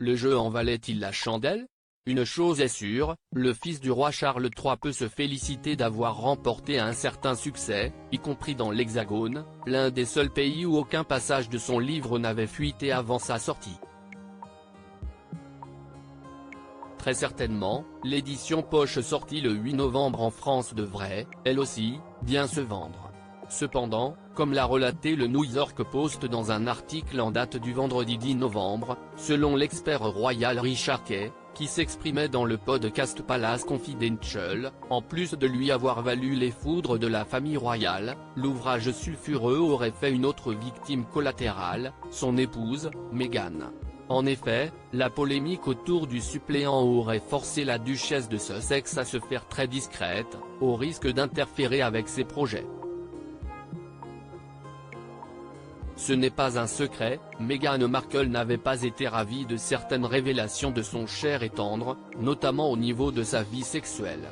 Le jeu en valait-il la chandelle? Une chose est sûre, le fils du roi Charles III peut se féliciter d'avoir remporté un certain succès, y compris dans l'Hexagone, l'un des seuls pays où aucun passage de son livre n'avait fuité avant sa sortie. Très certainement, l'édition poche sortie le 8 novembre en France devrait, elle aussi, bien se vendre. Cependant, comme l'a relaté le New York Post dans un article en date du vendredi 10 novembre, selon l'expert royal Richard Kay, qui s'exprimait dans le podcast Palace Confidential, en plus de lui avoir valu les foudres de la famille royale, l'ouvrage sulfureux aurait fait une autre victime collatérale, son épouse, Meghan. En effet, la polémique autour du suppléant aurait forcé la duchesse de Sussex à se faire très discrète, au risque d'interférer avec ses projets. Ce n'est pas un secret, Meghan Markle n'avait pas été ravie de certaines révélations de son cher et tendre, notamment au niveau de sa vie sexuelle.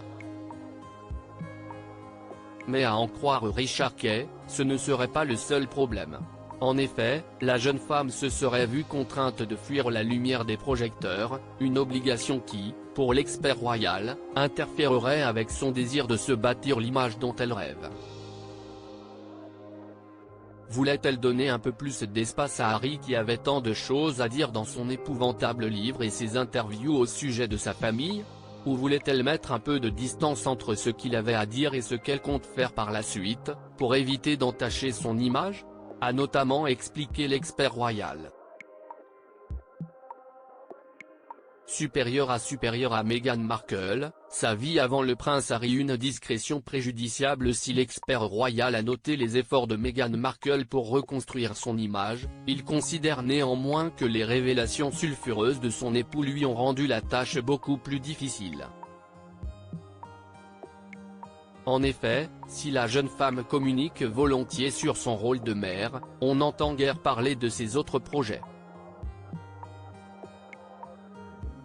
Mais à en croire Richard Kay, ce ne serait pas le seul problème. En effet, la jeune femme se serait vue contrainte de fuir la lumière des projecteurs, une obligation qui, pour l'expert royal, interférerait avec son désir de se bâtir l'image dont elle rêve. Voulait-elle donner un peu plus d'espace à Harry qui avait tant de choses à dire dans son épouvantable livre et ses interviews au sujet de sa famille? Ou voulait-elle mettre un peu de distance entre ce qu'il avait à dire et ce qu'elle compte faire par la suite, pour éviter d'entacher son image? A notamment expliqué l'expert royal. Supérieur à Meghan Markle, sa vie avant le prince Harry, une discrétion préjudiciable. Si l'expert royal a noté les efforts de Meghan Markle pour reconstruire son image, il considère néanmoins que les révélations sulfureuses de son époux lui ont rendu la tâche beaucoup plus difficile. En effet, si la jeune femme communique volontiers sur son rôle de mère, on n'entend guère parler de ses autres projets.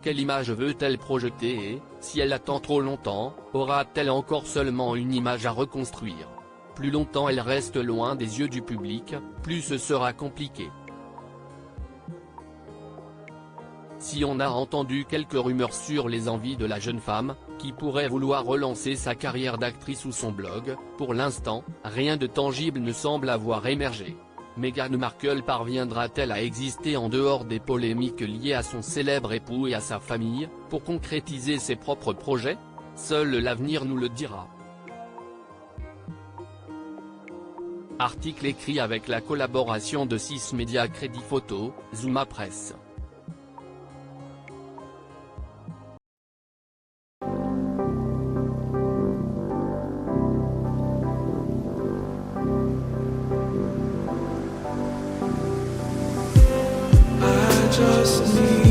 Quelle image veut-elle projeter et, si elle attend trop longtemps, aura-t-elle encore seulement une image à reconstruire? Plus longtemps elle reste loin des yeux du public, plus ce sera compliqué. Si on a entendu quelques rumeurs sur les envies de la jeune femme, qui pourrait vouloir relancer sa carrière d'actrice ou son blog, pour l'instant, rien de tangible ne semble avoir émergé. Meghan Markle parviendra-t-elle à exister en dehors des polémiques liées à son célèbre époux et à sa famille, pour concrétiser ses propres projets? Seul l'avenir nous le dira. Article écrit avec la collaboration de 6 médias Crédit Photo, Zuma Presse. Just need